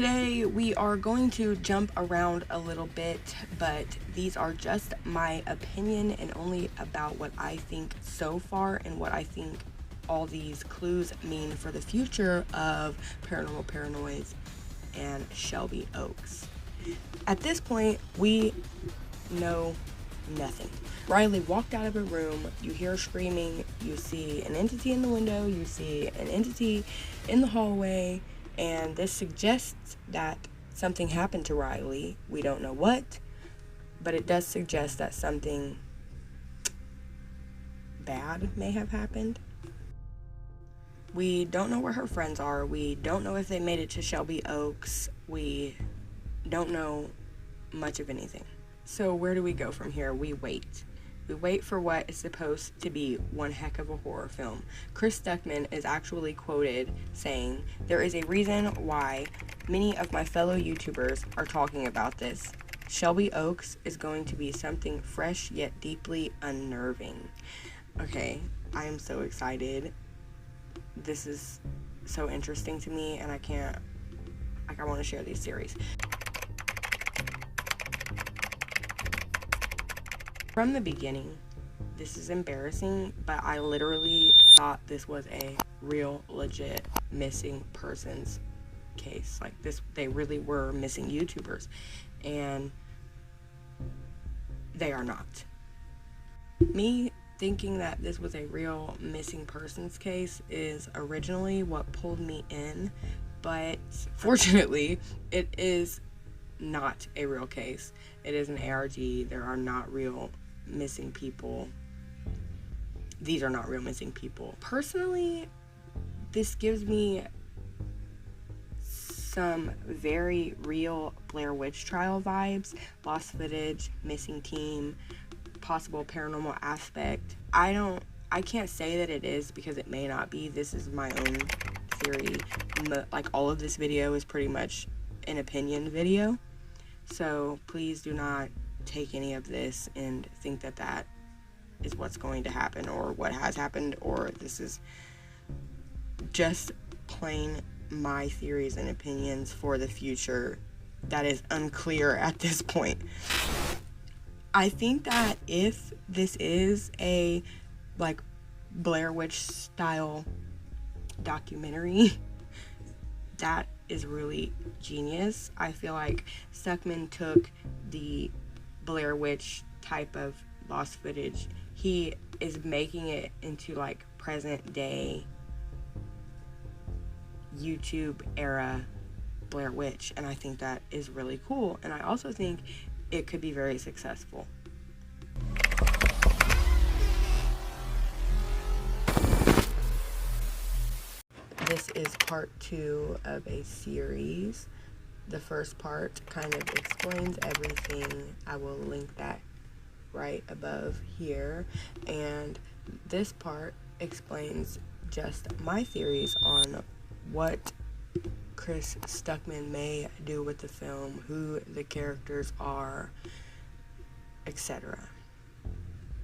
Today we are going to jump around a little bit, but these are just my opinion and only about what I think so far and what I think all these clues mean for the future of Paranormal Paranoids and Shelby Oaks. At this point, we know nothing. Riley walked out of a room, you hear screaming, you see an entity in the window, you see an entity in the hallway, and this suggests that something happened to Riley. We don't know what, but it does suggest that something bad may have happened. We don't know where her friends are. We don't know if they made it to Shelby Oaks. We don't know much of anything. So where do we go from here? We wait. We wait for what is supposed to be one heck of a horror film. Chris Stuckmann is actually quoted saying, "There is a reason why many of my fellow YouTubers are talking about this. Shelby Oaks is going to be something fresh yet deeply unnerving." Okay, I am so excited. This is so interesting to me, and I want to share these series. From the beginning, this is embarrassing, but I literally thought this was a real, legit missing persons case. Like this, they really were missing YouTubers, and they are not. Me thinking that this was a real missing persons case is originally what pulled me in, but fortunately, it is not a real case. It is an ARG. There are not real missing people. These are not real missing people. Personally, this gives me some very real Blair Witch Trial vibes, lost footage, missing team, possible paranormal aspect. I can't say that it is because it may not be. This is my own theory. Like all of this video is pretty much an opinion video. So please do not take any of this and think that that is what's going to happen or what has happened, or this is just plain my theories and opinions for the future that is unclear at this point. I think that if this is a like Blair Witch style documentary, that is really genius. I feel like Stuckmann took the Blair Witch type of lost footage. He is making it into like present day YouTube era Blair Witch, and I think that is really cool, and I also think it could be very successful. This is part 2 of a series. The first part kind of explains everything. I will link that right above here. And this part explains just my theories on what Chris Stuckmann may do with the film, who the characters are, etc.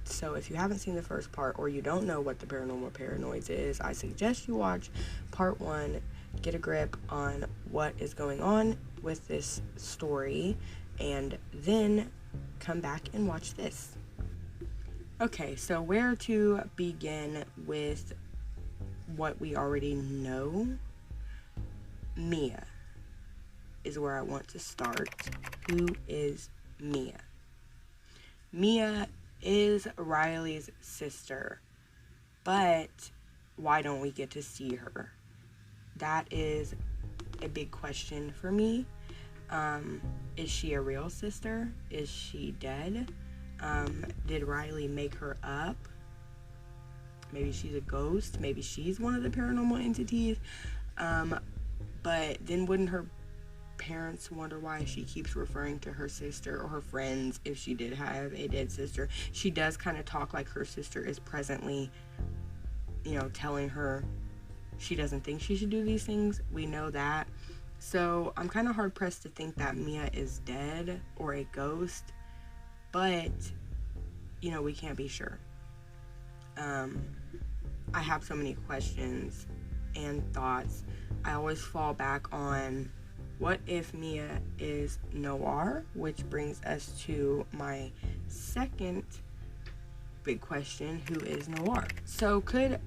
So if you haven't seen the first part or you don't know what the Paranormal Paranoids is, I suggest you watch part 1, get a grip on what is going on with this story, and then come back and watch this. Okay, so where to begin with what we already know? Mia is where I want to start. Who is Mia? Mia is Riley's sister, but why don't we get to see her? That is a big question for me. Is she a real sister? Is she dead? Did Riley make her up? Maybe she's a ghost. Maybe she's one of the paranormal entities. But then wouldn't her parents wonder why she keeps referring to her sister or her friends if she did have a dead sister? She does kind of talk like her sister is presently, telling her she doesn't think she should do these things. We know that. So I'm kind of hard pressed to think that Mia is dead or a ghost, but we can't be sure. I have so many questions and thoughts. I always fall back on What if Mia is Noir? Which brings us to my second big question, who is Noir? So could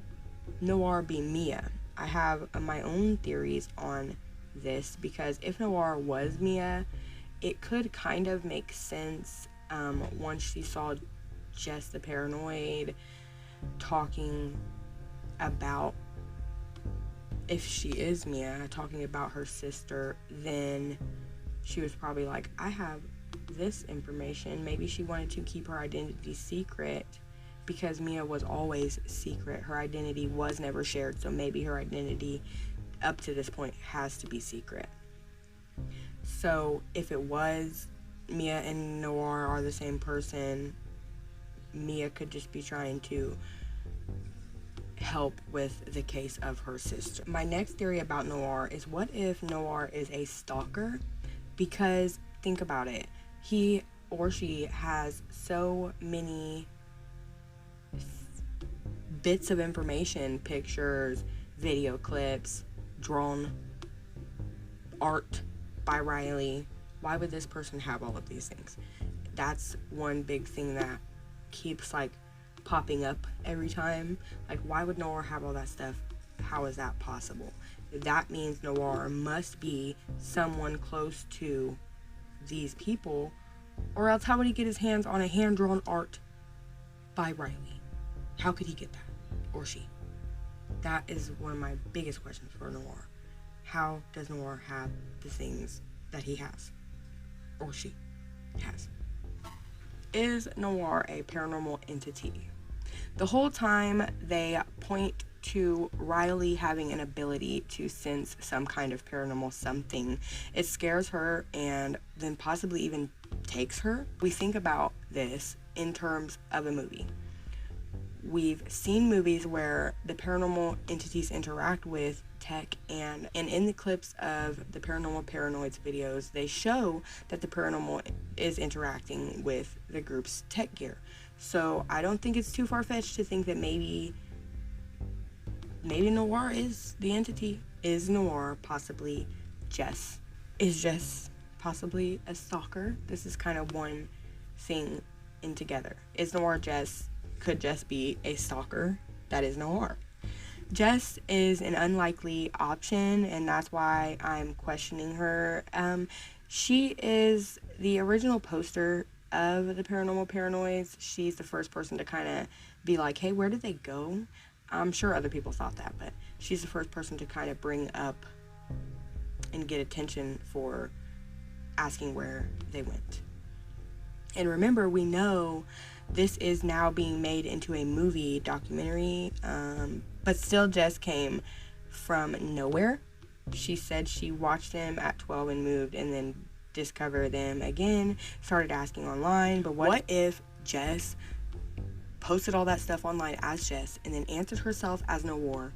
Noir be Mia? I have my own theories on this, because if Noir was Mia, it could kind of make sense once she saw Jess the Paranoid talking about, if she is Mia, talking about her sister, then she was probably like, I have this information. Maybe she wanted to keep her identity secret because Mia was always secret. Her identity was never shared, so maybe her identity up to this point has to be secret. So if it was Mia and Noir are the same person, Mia could just be trying to help with the case of her sister. My next theory about Noir is, what if Noir is a stalker? Because think about it, he or she has so many bits of information, pictures, video clips, drawn art by Riley. Why would this person have all of these things? That's one big thing that keeps like popping up every time. Like, why would Noir have all that stuff? How is that possible? That means Noir must be someone close to these people, or else how would he get his hands on a hand-drawn art by Riley? How could he get that? Or she? That is one of my biggest questions for Noir. How does Noir have the things that he has, or she has? Is Noir a paranormal entity? The whole time they point to Riley having an ability to sense some kind of paranormal something. It scares her and then possibly even takes her. We think about this in terms of a movie. We've seen movies where the paranormal entities interact with tech, and in the clips of the Paranormal Paranoids videos, they show that the paranormal is interacting with the group's tech gear. So I don't think it's too far-fetched to think that maybe Noir is the entity. Is Noir possibly Jess? Is Jess possibly a stalker? This is kind of one thing in together. Is Noir Jess? Could Jess be a stalker? That is Noir. Jess is an unlikely option, and that's why I'm questioning her. She is the original poster of the Paranormal Paranoids. She's the first person to kind of be like, hey, where did they go? I'm sure other people thought that, but she's the first person to kind of bring up and get attention for asking where they went. And remember, we know this is now being made into a movie documentary, but still Jess came from nowhere. She said she watched them at 12 and moved, and then discovered them again, started asking online. But what if Jess posted all that stuff online as Jess and then answered herself as Noir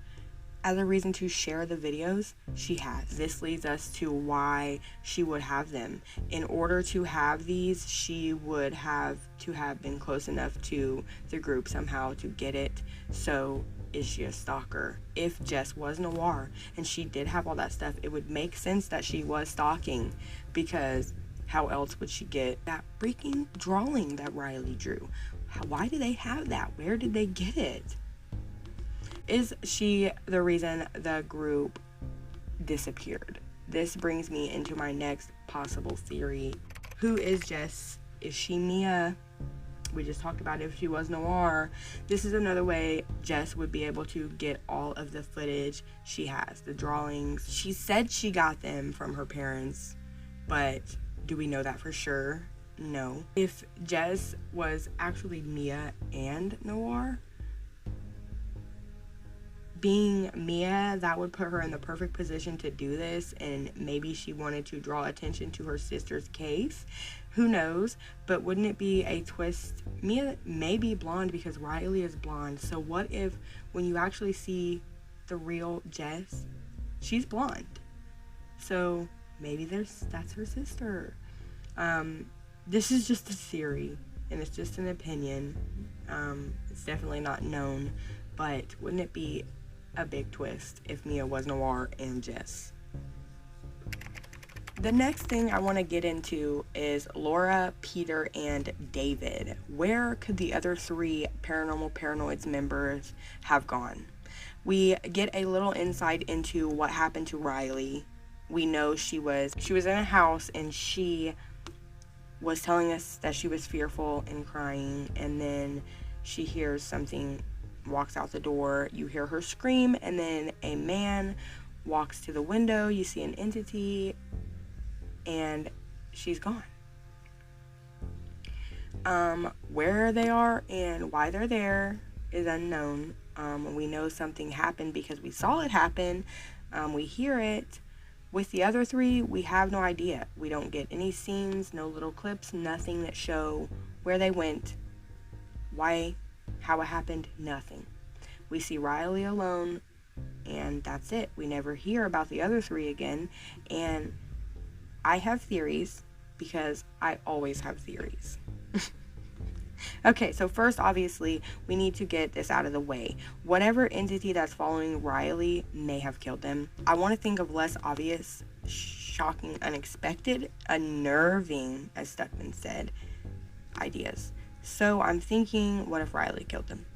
as a reason to share the videos she has? This leads us to why she would have them. In order to have these, she would have to have been close enough to the group somehow to get it. So is she a stalker? If Jess was Noir and she did have all that stuff, it would make sense that she was stalking, because how else would she get that freaking drawing that Riley drew? Why do they have that? Where did they get it? Is she the reason the group disappeared? This brings me into my next possible theory. Who is Jess? Is she Mia? We just talked about if she was Noir. This is another way Jess would be able to get all of the footage she has, the drawings. She said she got them from her parents, but do we know that for sure? No. If Jess was actually Mia and Noir, being Mia, that would put her in the perfect position to do this, and maybe she wanted to draw attention to her sister's case. Who knows? But wouldn't it be a twist? Mia may be blonde because Riley is blonde. So what if when you actually see the real Jess, she's blonde? So maybe that's her sister. This is just a theory, and it's just an opinion. It's definitely not known, but wouldn't it be a big twist if Mia was Noir and Jess? The next thing I want to get into is Laura, Peter, and David. Where could the other 3 Paranormal Paranoids members have gone? We get a little insight into what happened to Riley. We know she was in a house, and she was telling us that she was fearful and crying, and then she hears something, walks out the door. You hear her scream, and then a man walks to the window. You see an entity, and she's gone. Where they are and why they're there is unknown. We know something happened because we saw it happen. We hear it. With the other 3, we have no idea. We don't get any scenes, no little clips, nothing that show where they went, why, how it happened, nothing. We see Riley alone, and that's it. We never hear about the other 3 again, and I have theories because I always have theories. Okay, so first, obviously, we need to get this out of the way. Whatever entity that's following Riley may have killed them. I want to think of less obvious, shocking, unexpected, unnerving, as Stuckmann said, ideas. So I'm thinking, what if Riley killed them?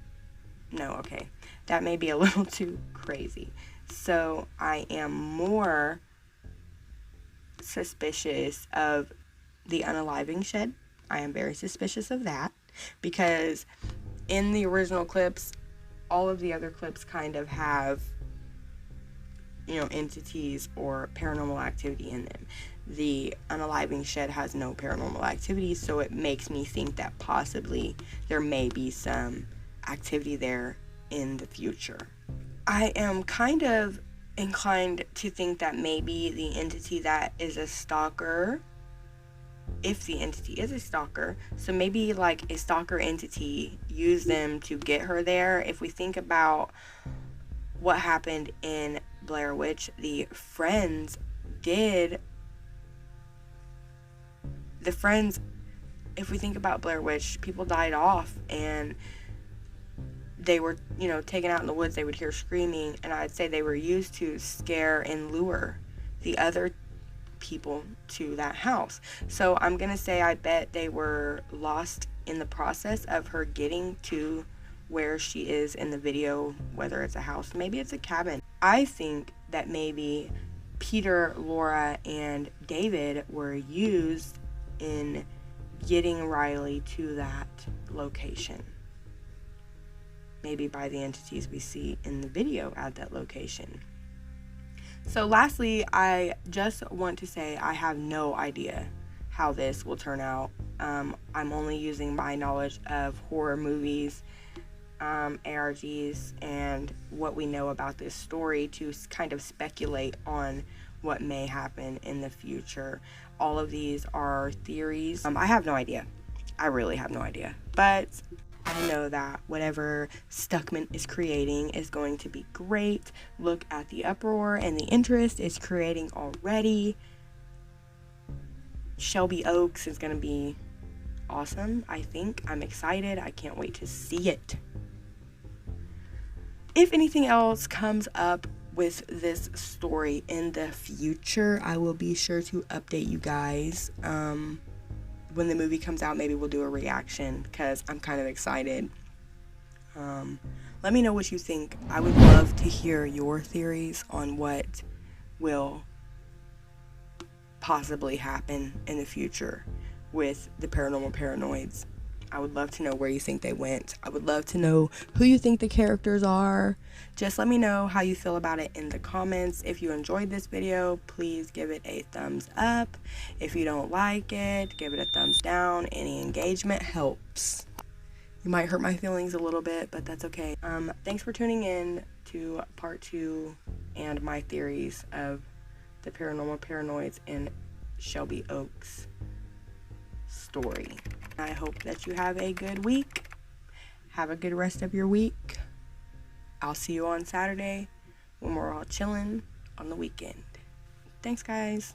No, okay. That may be a little too crazy. So I am more suspicious of the unaliving shed. I am very suspicious of that because in the original clips, all of the other clips kind of have, entities or paranormal activity in them. The unaliving shed has no paranormal activity, so it makes me think that possibly there may be some activity there in the future. I am kind of inclined to think that maybe the entity that is a stalker, if the entity is a stalker, so maybe like a stalker entity used them to get her there. If we think about what happened in Blair Witch, if we think about Blair Witch, people died off and they were, taken out in the woods. They would hear screaming, and I'd say they were used to scare and lure the other people to that house. So I'm gonna say I bet they were lost in the process of her getting to where she is in the video, whether it's a house, maybe it's a cabin. I think that maybe Peter, Laura, and David were used in getting Riley to that location. Maybe by the entities we see in the video at that location. So lastly, I just want to say I have no idea how this will turn out. I'm only using my knowledge of horror movies, ARGs, and what we know about this story to kind of speculate on what may happen in the future. All of these are theories. I have no idea. I really have no idea. But I know that whatever Stuckmann is creating is going to be great. Look at the uproar and the interest it's creating already. Shelby Oaks is going to be awesome, I think. I'm excited. I can't wait to see it. If anything else comes up with this story in the future, I will be sure to update you guys. When the movie comes out, maybe we'll do a reaction because I'm kind of excited. Let me know what you think. I would love to hear your theories on what will possibly happen in the future with the Paranormal Paranoids. I would love to know where you think they went. I would love to know who you think the characters are. Just let me know how you feel about it in the comments. If you enjoyed this video, please give it a thumbs up. If you don't like it, give it a thumbs down. Any engagement helps. You might hurt my feelings a little bit, but that's okay. Thanks for tuning in to part 2 and my theories of the Paranormal Paranoids and Shelby Oaks story. I hope that you have a good week. Have a good rest of your week. I'll see you on Saturday when we're all chilling on the weekend. Thanks, guys.